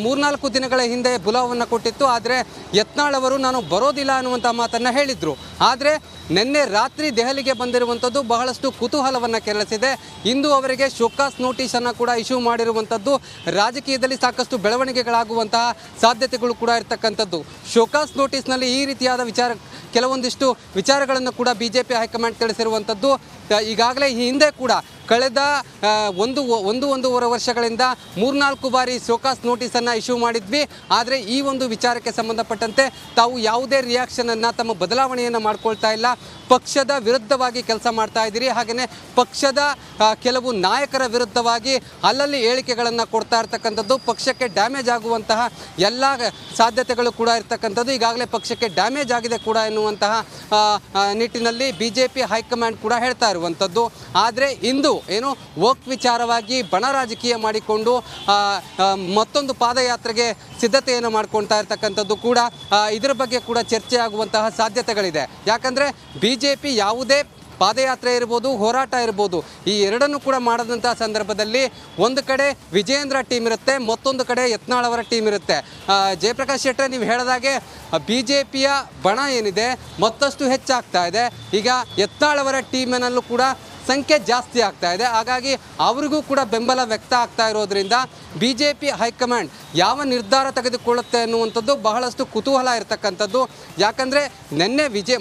3-4 ದಿನಗಳ ಹಿಂದೆ ಬುಲಾವನ್ನು ಕೊಟ್ಟಿತ್ತು. ಆದರೆ ಯತ್ನಾಳ್ ಅವರು ನಾನು ಬರೋದಿಲ್ಲ ಅನ್ನುವಂಥ ಮಾತನ್ನು ಹೇಳಿದರು. ಆದರೆ ನಿನ್ನೆ ರಾತ್ರಿ ದೆಹಲಿಗೆ ಬಂದಿರುವಂಥದ್ದು ಬಹಳಷ್ಟು ಕುತೂಹಲವನ್ನು ಕೆರಳಿಸಿದೆ. ಇಂದು ಅವರಿಗೆ ಶೋಕಾಸ್ ನೋಟಿಸನ್ನು ಕೂಡ ಇಶ್ಯೂ ಮಾಡಿರುವಂಥದ್ದು. ರಾಜಕೀಯದಲ್ಲಿ ಸಾಕಷ್ಟು ಬೆಳವಣಿಗೆಗಳಾಗುವಂತಹ ಸಾಧ್ಯತೆಗಳು ಕೂಡ ಇರತಕ್ಕಂಥದ್ದು. ಶೋಕಾಸ್ ನೋಟಿಸ್ನಲ್ಲಿ ಈ ರೀತಿಯಾದ ಕೆಲವೊಂದಿಷ್ಟು ವಿಚಾರಗಳನ್ನು ಕೂಡ ಬಿಜೆಪಿ ಹೈಕಮಾಂಡ್ ತಿಳಿಸಿರುವಂಥದ್ದು. ಈಗಾಗಲೇ ಈ ಹಿಂದೆ ಕೂಡ ಕಳೆದ 1-1.5 ವರ್ಷಗಳಿಂದ 3-4 ಬಾರಿ ಶೋಕಾಸ್ ನೋಟಿಸನ್ನು ಇಶ್ಯೂ ಮಾಡಿದ್ವಿ. ಆದರೆ ಈ ಒಂದು ವಿಚಾರಕ್ಕೆ ಸಂಬಂಧಪಟ್ಟಂತೆ ತಾವು ಯಾವುದೇ ರಿಯಾಕ್ಷನನ್ನು, ತಮ್ಮ ಬದಲಾವಣೆಯನ್ನು ಮಾಡ್ಕೊಳ್ತಾ ಇಲ್ಲ. ಪಕ್ಷದ ವಿರುದ್ಧವಾಗಿ ಕೆಲಸ ಮಾಡ್ತಾ ಇದ್ದೀರಿ. ಹಾಗೆಯೇ ಪಕ್ಷದ ಕೆಲವು ನಾಯಕರ ವಿರುದ್ಧವಾಗಿ ಅಲ್ಲಲ್ಲಿ ಹೇಳಿಕೆಗಳನ್ನು ಕೊಡ್ತಾ ಇರ್ತಕ್ಕಂಥದ್ದು. ಪಕ್ಷಕ್ಕೆ ಡ್ಯಾಮೇಜ್ ಆಗುವಂತಹ ಎಲ್ಲ ಸಾಧ್ಯತೆಗಳು ಕೂಡ ಇರ್ತಕ್ಕಂಥದ್ದು. ಈಗಾಗಲೇ ಪಕ್ಷಕ್ಕೆ ಡ್ಯಾಮೇಜ್ ಆಗಿದೆ ಕೂಡ ಎನ್ನುವಂತಹ ನಿಟ್ಟಿನಲ್ಲಿ ಬಿಜೆಪಿ ಹೈಕಮಾಂಡ್ ಕೂಡ ಹೇಳ್ತಾ ಇರುವಂಥದ್ದು. ಆದರೆ ಇಂದು ಏನು ವೋಕ್ ವಿಚಾರವಾಗಿ ಬಣ ರಾಜಕೀಯ ಮಾಡಿಕೊಂಡು ಮತ್ತೊಂದು ಪಾದಯಾತ್ರೆಗೆ ಸಿದ್ಧತೆಯನ್ನು ಮಾಡ್ಕೊಳ್ತಾ ಇರ್ತಕ್ಕಂಥದ್ದು ಕೂಡ ಇದರ ಬಗ್ಗೆ ಕೂಡ ಚರ್ಚೆ ಆಗುವಂತಹ ಸಾಧ್ಯತೆಗಳಿದೆ. ಯಾಕಂದರೆ ಬಿಜೆಪಿ ಯಾವುದೇ ಪಾದಯಾತ್ರೆ ಇರ್ಬೋದು, ಹೋರಾಟ ಇರ್ಬೋದು, ಈ ಎರಡನ್ನೂ ಕೂಡ ಮಾಡದಂತಹ ಸಂದರ್ಭದಲ್ಲಿ ಒಂದು ಕಡೆ ವಿಜಯೇಂದ್ರ ಟೀಮ್ ಇರುತ್ತೆ, ಮತ್ತೊಂದು ಕಡೆ ಯತ್ನಾಳ್ ಅವರ ಟೀಮ್ ಇರುತ್ತೆ. ಜಯಪ್ರಕಾಶ್ ಶೆಟ್ಟರೆ, ನೀವು ಹೇಳಿದಾಗೆ ಬಿಜೆಪಿಯ ಬಣ ಏನಿದೆ ಮತ್ತಷ್ಟು ಹೆಚ್ಚಾಗ್ತಾ ಇದೆ. ಈಗ ಯತ್ನಾಳ್ ಅವರ ಟೀಮಿನಲ್ಲೂ ಕೂಡ ಸಂಖ್ಯೆ ಜಾಸ್ತಿ ಆಗ್ತಾ ಇದೆ. ಹಾಗಾಗಿ ಅವರಿಗೂ ಕೂಡ ಬೆಂಬಲ ವ್ಯಕ್ತ ಆಗ್ತಾ ಇರೋದ್ರಿಂದ ಬಿಜೆಪಿ ಹೈಕಮಾಂಡ್ ಯಾವ ನಿರ್ಧಾರ ತೆಗೆದುಕೊಳ್ಳುತ್ತೆ ಅನ್ನುವಂಥದ್ದು ಬಹಳಷ್ಟು ಕುತೂಹಲ ಇರತಕ್ಕಂಥದ್ದು. ಯಾಕಂದರೆ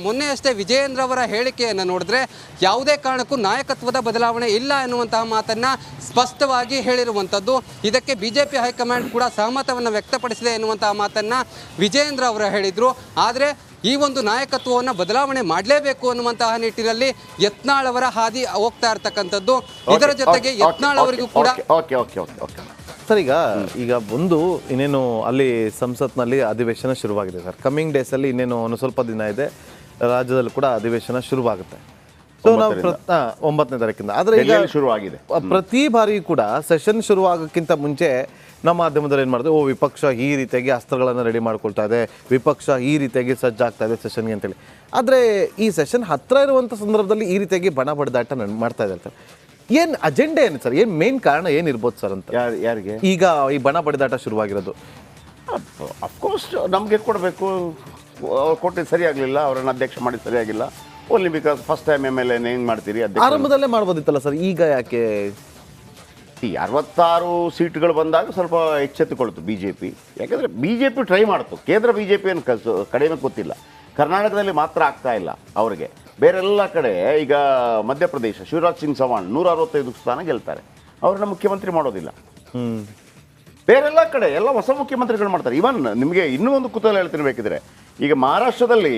ಮೊನ್ನೆ ಅಷ್ಟೇ ವಿಜಯೇಂದ್ರ ಅವರ ಹೇಳಿಕೆಯನ್ನು ನೋಡಿದ್ರೆ ಯಾವುದೇ ಕಾರಣಕ್ಕೂ ನಾಯಕತ್ವದ ಬದಲಾವಣೆ ಇಲ್ಲ ಎನ್ನುವಂತಹ ಮಾತನ್ನು ಸ್ಪಷ್ಟವಾಗಿ ಹೇಳಿರುವಂಥದ್ದು. ಇದಕ್ಕೆ ಬಿಜೆಪಿ ಹೈಕಮಾಂಡ್ ಕೂಡ ಸಹಮತವನ್ನು ವ್ಯಕ್ತಪಡಿಸಿದೆ ಎನ್ನುವಂತಹ ಮಾತನ್ನು ವಿಜಯೇಂದ್ರ ಅವರು ಹೇಳಿದರು. ಆದರೆ ಈ ಒಂದು ನಾಯಕತ್ವವನ್ನು ಬದಲಾವಣೆ ಮಾಡಲೇಬೇಕು ಅನ್ನುವಂತಹ ನಿಟ್ಟಿನಲ್ಲಿ ಯತ್ನಾಳ್ ಅವರ ಹಾದಿ ಹೋಗ್ತಾ ಇರ್ತಕ್ಕಂಥದ್ದು. ಇದರ ಜೊತೆಗೆ ಯತ್ನಾಳ್ ಅವರಿಗೂ ಕೂಡ ಸರ್, ಈಗ ಒಂದು ಇನ್ನೇನು ಅಲ್ಲಿ ಸಂಸತ್ನಲ್ಲಿ ಅಧಿವೇಶನ ಶುರುವಾಗಿದೆ ಸರ್. ಕಮ್ಮಿಂಗ್ ಡೇಸಲ್ಲಿ ಇನ್ನೇನು ಒಂದು ಸ್ವಲ್ಪ ದಿನ ಇದೆ, ರಾಜ್ಯದಲ್ಲಿ ಕೂಡ ಅಧಿವೇಶನ ಶುರುವಾಗುತ್ತೆ. ಸೊ ನಾವು 9ನೇ ತಾರೀಕಿಂದ. ಆದರೆ ಈಗ ಡೆಲ್ಲಿಯಲ್ಲಿ ಶುರುವಾಗಿದೆ. ಪ್ರತಿ ಬಾರಿ ಕೂಡ ಸೆಷನ್ ಶುರುವಾಗೋಕ್ಕಿಂತ ಮುಂಚೆ ನಮ್ಮ ಮಾಧ್ಯಮದಲ್ಲಿ ಏನು ಮಾಡಿದೆ, ವಿಪಕ್ಷ ಈ ರೀತಿಯಾಗಿ ಅಸ್ತ್ರಗಳನ್ನು ರೆಡಿ ಮಾಡ್ಕೊಳ್ತಾ ಇದೆ, ವಿಪಕ್ಷ ಈ ರೀತಿಯಾಗಿ ಸಜ್ಜಾಗ್ತಾ ಇದೆ ಸೆಷನ್ಗೆ ಅಂತೇಳಿ. ಆದರೆ ಈ ಸೆಷನ್ ಹತ್ತಿರ ಇರುವಂಥ ಸಂದರ್ಭದಲ್ಲಿ ಈ ರೀತಿಯಾಗಿ ಬಣ ಬಡಿದಾಟ ಮಾಡ್ತಾ ಇದ್ದಾರೆ ಸರ್. ಏನು ಅಜೆಂಡಾ ಏನು ಸರ್, ಏನು ಮೇನ್ ಕಾರಣ ಏನಿರ್ಬೋದು ಸರ್ ಅಂತ? ಯಾರಿಗೆ ಈಗ ಈ ಬಣ ಬಡಿದಾಟ ಶುರುವಾಗಿರೋದು? ಅಫ್ಕೋರ್ಸ್ ನಮಗೆ ಕೊಡಬೇಕು, ಅವ್ರು ಕೊಟ್ಟಿದ್ದು ಸರಿಯಾಗಲಿಲ್ಲ, ಅವರನ್ನು ಅಧ್ಯಕ್ಷ ಮಾಡಿದ್ದು ಸರಿಯಾಗಿಲ್ಲ. Only because first time MLA ಹೆಂಗೆ ಮಾಡ್ತೀರಿ, ಆರಂಭದಲ್ಲೇ ಮಾಡ್ಬೋದಿತ್ತಲ್ಲ ಸರ್, ಈಗ ಯಾಕೆ? ಈ 66 ಸೀಟ್ಗಳು ಬಂದಾಗ ಸ್ವಲ್ಪ ಎಚ್ಚೆತ್ತುಕೊಳ್ತು BJP. ಯಾಕಂದರೆ BJP ಟ್ರೈ ಮಾಡ್ತು, ಕೇಂದ್ರ BJP ಏನು ಕಡಿಮೆ ಗೊತ್ತಿಲ್ಲ, ಕರ್ನಾಟಕದಲ್ಲಿ ಮಾತ್ರ ಆಗ್ತಾ ಇಲ್ಲ ಅವರಿಗೆ. ಬೇರೆಲ್ಲ ಕಡೆ ಈಗ ಮಧ್ಯಪ್ರದೇಶ ಶಿವರಾಜ್ ಸಿಂಗ್ ಚೌಹಾಣ್ 165 ಸ್ಥಾನ ಗೆಲ್ತಾರೆ, ಅವ್ರನ್ನ ಮುಖ್ಯಮಂತ್ರಿ ಮಾಡೋದಿಲ್ಲ. ಬೇರೆಲ್ಲ ಕಡೆ ಎಲ್ಲ ಹೊಸ ಮುಖ್ಯಮಂತ್ರಿಗಳು ಮಾಡ್ತಾರೆ. ಇವನ್ ನಿಮಗೆ ಇನ್ನೂ ಒಂದು ಕುತೂಹಲ ಹೇಳ್ತೀನಿ ಬೇಕಿದ್ರೆ, ಈಗ ಮಹಾರಾಷ್ಟ್ರದಲ್ಲಿ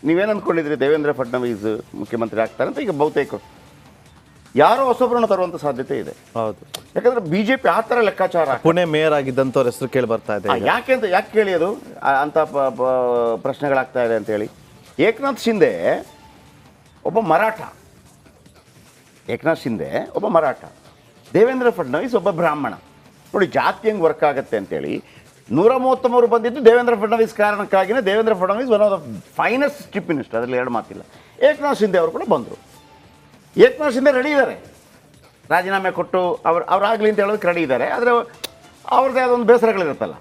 ನೀವೇನು ಅಂದ್ಕೊಂಡಿದ್ರಿ, ದೇವೇಂದ್ರ ಫಡ್ನವೀಸ್ ಮುಖ್ಯಮಂತ್ರಿ ಆಗ್ತಾರೆ ಅಂತ. ಈಗ ಬಹುತೇಕ ಯಾರೋ ಹೊಸಬ್ರನ್ನ ತರುವಂಥ ಸಾಧ್ಯತೆ ಇದೆ. ಹೌದು, ಯಾಕಂದ್ರೆ BJP ಆ ಥರ ಲೆಕ್ಕಾಚಾರ. ಪುಣೆ ಮೇಯರ್ ಆಗಿದ್ದಂಥವ್ರ ಹೆಸರು ಕೇಳಿ ಬರ್ತಾ ಇದೆ. ಯಾಕೆ ಕೇಳಿ ಅದು ಅಂಥ ಪ್ರಶ್ನೆಗಳಾಗ್ತಾ ಇದೆ ಅಂತೇಳಿ. ಏಕನಾಥ್ ಶಿಂದೆ ಒಬ್ಬ ಮರಾಠ, ದೇವೇಂದ್ರ ಫಡ್ನವೀಸ್ ಒಬ್ಬ ಬ್ರಾಹ್ಮಣ. ನೋಡಿ ಜಾತಿ ಹೆಂಗೆ ವರ್ಕ್ ಆಗುತ್ತೆ ಅಂತೇಳಿ. 133 ಬಂದಿದ್ದು ದೇವೇಂದ್ರ ಫಡ್ನವೀಸ್ ಕಾರಣಕ್ಕಾಗಿಯೇ. Devendra Fadnavis one of the finest chief minister, ಅದರಲ್ಲಿ ಎರಡು ಮಾತಿಲ್ಲ. ಏಕನಾಥ್ ಶಿಂದೆ ಅವರು ಕೂಡ ಬಂದರು. ಏಕನಾಥ್ ಶಿಂದೆ ರೆಡಿ ಇದ್ದಾರೆ, ರಾಜೀನಾಮೆ ಕೊಟ್ಟು ಅವರಾಗಲಿ ಅಂತ ಹೇಳೋದಕ್ಕೆ ರೆಡಿ ಇದ್ದಾರೆ. ಆದರೆ ಅವ್ರದ್ದೇ ಅದೊಂದು ಬೇಸರಗಳಿರುತ್ತಲ್ಲ.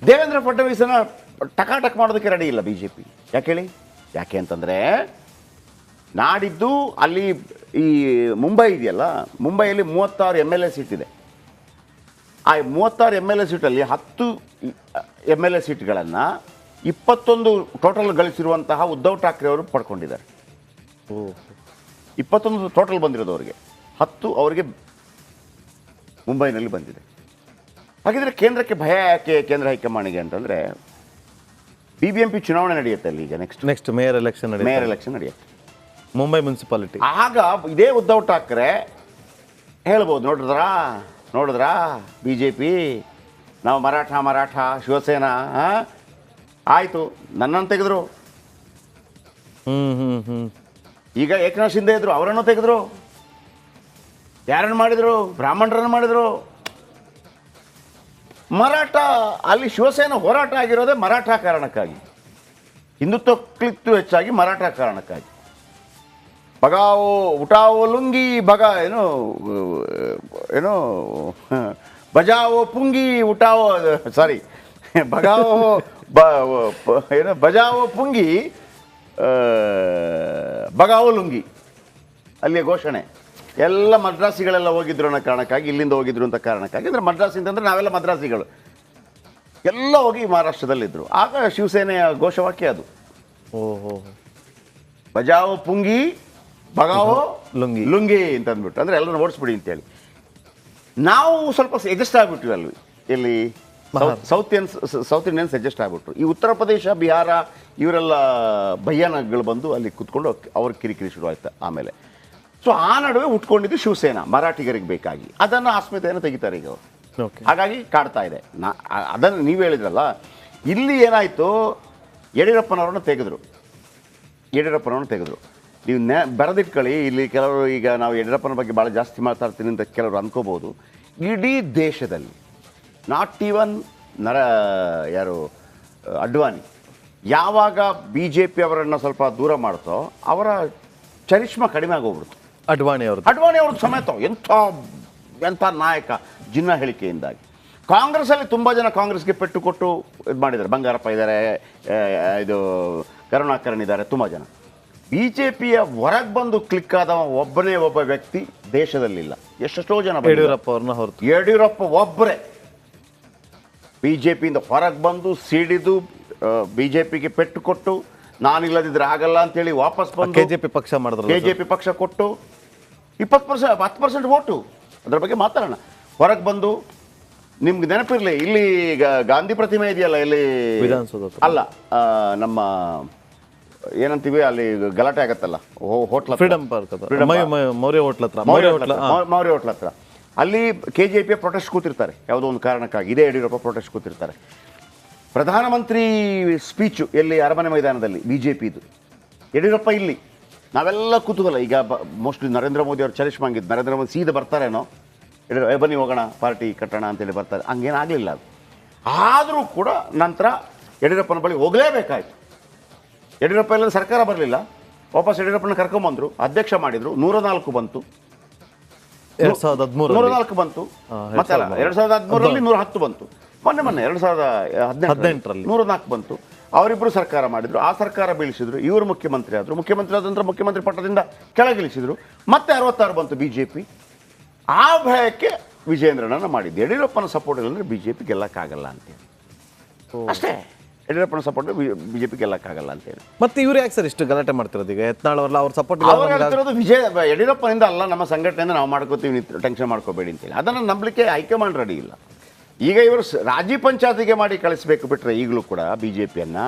ದೇವೇಂದ್ರ ಫಡ್ನವೀಸನ್ನು ಟಕಾಟಕ್ ಮಾಡೋದಕ್ಕೆ ರೆಡಿ ಇಲ್ಲ BJP. ಯಾಕೆ ಅಂತಂದರೆ ನಾಡಿದ್ದು ಅಲ್ಲಿ ಈ ಮುಂಬೈ ಇದೆಯಲ್ಲ, ಮುಂಬೈಯಲ್ಲಿ 36 MLA ಸೀಟ್ ಇದೆ. ಆ 36 MLA ಸೀಟಲ್ಲಿ 10 MLA ಸೀಟ್ಗಳನ್ನು 21 ಟೋಟಲ್ ಗಳಿಸಿರುವಂತಹ ಉದ್ಧವ್ ಠಾಕ್ರೆ ಅವರು ಪಡ್ಕೊಂಡಿದ್ದಾರೆ. 21 ಟೋಟಲ್ ಬಂದಿರೋದು ಅವರಿಗೆ, 10 ಅವರಿಗೆ ಮುಂಬೈನಲ್ಲಿ ಬಂದಿದೆ. ಹಾಗಿದ್ರೆ ಕೇಂದ್ರಕ್ಕೆ ಭಯ ಯಾಕೆ, ಕೇಂದ್ರ ಹೈಕಮಾಂಡ್ಗೆ ಅಂತಂದರೆ BBMP ಚುನಾವಣೆ ನಡೆಯುತ್ತೆ ಅಲ್ಲಿ ಈಗ. ನೆಕ್ಸ್ಟ್ ಮೇಯರ್ ಎಲೆಕ್ಷನ್ ನಡೆಯುತ್ತೆ, ಮುಂಬೈ ಮುನ್ಸಿಪಾಲಿಟಿ. ಆಗ ಇದೇ ಉದ್ಧವ್ ಠಾಕ್ರೆ ಹೇಳ್ಬೋದು, ನೋಡಿದ್ರಾ BJP ನಾವು ಮರಾಠ ಶಿವಸೇನಾ ಆಯಿತು, ನನ್ನನ್ನು ತೆಗೆದ್ರು. ಈಗ ಏಕನಾಥ್ ಶಿಂದೆ ಇದ್ರು, ಅವರನ್ನು ತೆಗೆದ್ರು. ಯಾರನ್ನು ಮಾಡಿದರು? ಬ್ರಾಹ್ಮಣರನ್ನು ಮಾಡಿದರು. ಮರಾಠ ಅಲ್ಲಿ ಶಿವಸೇನಾ ಹೋರಾಟ ಆಗಿರೋದೇ ಮರಾಠ ಕಾರಣಕ್ಕಾಗಿ, ಹಿಂದುತ್ವಕ್ಕಿಂತ ಹೆಚ್ಚಾಗಿ ಮರಾಠ ಕಾರಣಕ್ಕಾಗಿ. ಬಗಾವೋ ಉಟಾವೋ ಲುಂಗಿ ಏನು ಬಜಾವೋ ಪುಂಗಿ ಉಟಾವೋ ಬಗಾವೋ ಬಜಾವೋ ಪುಂಗಿ ಬಗಾವೋ ಲುಂಗಿ ಅಲ್ಲಿಯ ಘೋಷಣೆ. ಎಲ್ಲ ಮದ್ರಾಸಿಗಳೆಲ್ಲ ಹೋಗಿದ್ರು ಅನ್ನೋ ಕಾರಣಕ್ಕಾಗಿ, ಇಲ್ಲಿಂದ ಹೋಗಿದ್ರು ಅಂತ ಕಾರಣಕ್ಕಾಗಿ. ಅಂದರೆ ಮದ್ರಾಸಿಂದ ಅಂದರೆ ನಾವೆಲ್ಲ ಮದ್ರಾಸಿಗಳು ಎಲ್ಲ ಹೋಗಿ ಮಹಾರಾಷ್ಟ್ರದಲ್ಲಿದ್ದರು. ಆಗ ಶಿವಸೇನೆಯ ಘೋಷವಾಕ್ಯ ಅದು, ಬಜಾವೋ ಪುಂಗಿ ಬಗಾವೋ ಲುಂಗಿ ಅಂತ ಅಂದ್ಬಿಟ್ಟು, ಅಂದರೆ ಎಲ್ಲರೂ ಓಡಿಸ್ಬಿಡಿ ಅಂತೇಳಿ. ನಾವು ಸ್ವಲ್ಪ ಅಡ್ಜಸ್ಟ್ ಆಗಿಬಿಟ್ವಿ ಅಲ್ವಿ, ಇಲ್ಲಿ ಸೌತ್ ಇಂಡಿಯನ್ಸ್ ಅಡ್ಜಸ್ಟ್ ಆಗಿಬಿಟ್ರು. ಈ ಉತ್ತರ ಪ್ರದೇಶ ಬಿಹಾರ ಇವರೆಲ್ಲ ಭಯ್ಯಾನಗಳು ಬಂದು ಅಲ್ಲಿ ಕುತ್ಕೊಂಡು ಅವ್ರ ಕಿರಿಕಿರಿ ಶುರುವಾಯ್ತು ಆಮೇಲೆ. ಸೊ ಆ ನಡುವೆ ಉಟ್ಕೊಂಡಿದ್ದು ಶಿವಸೇನಾ ಮರಾಠಿಗರಿಗೆ ಬೇಕಾಗಿ. ಅದನ್ನು ಆಸ್ಮಿತೆಯನ್ನು ತೆಗಿತಾರೆ ಈಗ ಅವರು. ಹಾಗಾಗಿ ಕಾಡ್ತಾ ಇದೆ. ಅದನ್ನು ನೀವು ಹೇಳಿದ್ರಲ್ಲ, ಇಲ್ಲಿ ಏನಾಯಿತು, ಯಡಿಯೂರಪ್ಪನವ್ರನ್ನ ತೆಗೆದ್ರು. ನೀವು ಬರೆದಿಟ್ಕೊಳ್ಳಿ. ಇಲ್ಲಿ ಕೆಲವರು ಈಗ ನಾವು ಯಡಿಯೂರಪ್ಪನ ಬಗ್ಗೆ ಭಾಳ ಜಾಸ್ತಿ ಮಾತಾಡ್ತೀನಿ ಅಂತ ಕೆಲವರು ಅನ್ಕೋಬೋದು. ಇಡೀ ದೇಶದಲ್ಲಿ ನಾಟ್ ಈವನ್ ಅಡ್ವಾನಿ ಯಾವಾಗ BJP ಅವರನ್ನು ಸ್ವಲ್ಪ ದೂರ ಮಾಡ್ತೋ ಅವರ ಚರಿಷ್ಮಾ ಕಡಿಮೆ ಆಗೋಗ್ಬಿಡ್ತು. ಅಡ್ವಾಣಿ ಅವ್ರದ್ದು ಸಮೇತ ಎಂಥ ನಾಯಕ ಜಿನ್ನ ಹೇಳಿಕೆಯಿಂದಾಗಿ. ಕಾಂಗ್ರೆಸ್ಸಲ್ಲಿ ತುಂಬ ಜನ ಕಾಂಗ್ರೆಸ್ಗೆ ಪೆಟ್ಟು ಕೊಟ್ಟು ಇದು ಮಾಡಿದ್ದಾರೆ. ಬಂಗಾರಪ್ಪ ಇದ್ದಾರೆ, ಇದು ಕರುಣಾಕರನ್ ಇದ್ದಾರೆ, ತುಂಬ ಜನ. BJPಯ ಹೊರಗೆ ಬಂದು ಕ್ಲಿಕ್ ಆದ ಒಬ್ಬ ವ್ಯಕ್ತಿ ದೇಶದಲ್ಲಿಲ್ಲ. ಎಷ್ಟೆಷ್ಟೋ ಜನ, ಯಡಿಯೂರಪ್ಪ ಒಬ್ಬರೇ BJPಯಿಂದ ಹೊರಗೆ ಬಂದು ಸಿಡಿದು BJPಗೆ ಪೆಟ್ಟು ಕೊಟ್ಟು, ನಾನಿಲ್ಲದಿದ್ರೆ ಆಗಲ್ಲ ಅಂತೇಳಿ ವಾಪಸ್ ಬಂದು KJP ಪಕ್ಷ ಕೊಟ್ಟು 10% ವೋಟು. ಅದರ ಬಗ್ಗೆ ಮಾತಾಡೋಣ. ಹೊರಗೆ ಬಂದು, ನಿಮ್ಗೆ ನೆನಪಿರಲಿ, ಇಲ್ಲಿ ಈಗ ಗಾಂಧಿ ಪ್ರತಿಮೆ ಇದೆಯಲ್ಲ, ಇಲ್ಲಿ ಅಲ್ಲ, ನಮ್ಮ ಏನಂತೀವಿ ಅಲ್ಲಿ ಗಲಾಟೆ ಆಗತ್ತಲ್ಲ, hotel freedom park, Maurya hotel ಹತ್ರ ಅಲ್ಲಿ KJP ಪ್ರೊಟೆಸ್ಟ್ ಕೂತಿರ್ತಾರೆ ಯಾವುದೋ ಒಂದು ಕಾರಣಕ್ಕಾಗಿ. ಇದೇ ಯಡಿಯೂರಪ್ಪ ಪ್ರೊಟೆಸ್ಟ್ ಕೂತಿರ್ತಾರೆ. ಪ್ರಧಾನಮಂತ್ರಿ ಸ್ಪೀಚು ಎಲ್ಲಿ, ಅರಮನೆ ಮೈದಾನದಲ್ಲಿ BJPದು. ಯಡಿಯೂರಪ್ಪ ಇಲ್ಲಿ ನಾವೆಲ್ಲ ಕುತೂಹಲ ಈಗ ಮೋಸ್ಟ್ಲಿ ನರೇಂದ್ರ ಮೋದಿ ಅವ್ರು ಚರಿಷ್ಮಾ ಹಂಗಿದ್ದು ನರೇಂದ್ರ ಮೋದಿ ಸೀದಾ ಬರ್ತಾರೇನೋ ಬನ್ನಿ ಹೋಗೋಣ ಪಾರ್ಟಿ ಕಟ್ಟೋಣ ಅಂತೇಳಿ ಬರ್ತಾರೆ, ಹಂಗೇನಾಗಲಿಲ್ಲ ಅದು. ಆದರೂ ಕೂಡ ನಂತರ ಯಡಿಯೂರಪ್ಪನ ಬಳಿ ಹೋಗಲೇಬೇಕಾಯ್ತು. ಯಡಿಯೂರಪ್ಪ ಎಲ್ಲ ಸರ್ಕಾರ ಬರಲಿಲ್ಲ, ವಾಪಸ್ ಯಡಿಯೂರಪ್ಪನ ಕರ್ಕೊಂಬಂದರು, ಅಧ್ಯಕ್ಷ ಮಾಡಿದರು, 104 ಬಂತು, 104 ಬಂತು, ಮತ್ತೆ ಅಲ್ಲ 2013ರಲ್ಲಿ 110 ಬಂತು, ಮೊನ್ನೆ 2018ರಲ್ಲಿ 104 ಬಂತು. ಅವರಿಬ್ಬರು ಸರ್ಕಾರ ಮಾಡಿದ್ರು, ಆ ಸರ್ಕಾರ ಬೀಳಿಸಿದ್ರು, ಇವರು ಮುಖ್ಯಮಂತ್ರಿ ಆದರು, ಮುಖ್ಯಮಂತ್ರಿ ಆದ ನಂತರ ಮುಖ್ಯಮಂತ್ರಿ ಪಟ್ಟದಿಂದ ಕೆಳಗಿಳಿಸಿದ್ರು, ಮತ್ತೆ 66 ಬಂತು BJP. ಆ ಭಯಕ್ಕೆ ವಿಜೇಂದ್ರನನ್ನು ಮಾಡಿದ್ದು. ಯಡಿಯೂರಪ್ಪನ ಸಪೋರ್ಟ್ ಇಲ್ಲಂದ್ರೆ BJP ಗೆಲ್ಲಕ್ಕಾಗಲ್ಲ ಅಂತೇಳಿ ಅಷ್ಟೇ. ಯಡಿಯೂರಪ್ಪನ ಸಪೋರ್ಟ್ BJP ಗೆಲ್ಲಕ್ಕಾಗಲ್ಲ ಅಂತೇಳಿ. ಮತ್ತೆ ಇವ್ರು ಯಾಕೆ ಸರ್ ಇಷ್ಟು ಗಲಾಟೆ ಮಾಡ್ತಿರೋದು? ಈಗ ಯತ್ನಾಳ್ ಅವ್ರಲ್ಲ ಅವ್ರ ಸಪೋರ್ಟ್ ಹೇಳ್ತಿರೋದು ಯಡಿಯೂರಪ್ಪನಿಂದ ಅಲ್ಲ, ನಮ್ಮ ಸಂಘಟನೆಯಿಂದ ನಾವು ಮಾಡ್ಕೋತೀವಿ, ಟೆನ್ಷನ್ ಮಾಡ್ಕೋಬೇಡಿ ಅಂತೇಳಿ. ಅದನ್ನು ನಂಬಲಿಕ್ಕೆ ಹೈಕಮಾಂಡ್ ರೆಡಿ ಇಲ್ಲ. ಈಗ ಇವರು ರಾಜಿ ಪಂಚಾಯತಿಗೆ ಮಾಡಿ ಕಳಿಸ್ಬೇಕು ಬಿಟ್ರೆ ಈಗಲೂ ಕೂಡ BJPಯನ್ನ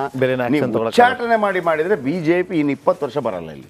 ಉಚ್ಚಾಟನೆ ಮಾಡಿದ್ರೆ BJP ಇನ್ನು 20 ವರ್ಷ ಬರಲ್ಲ ಇಲ್ಲಿ.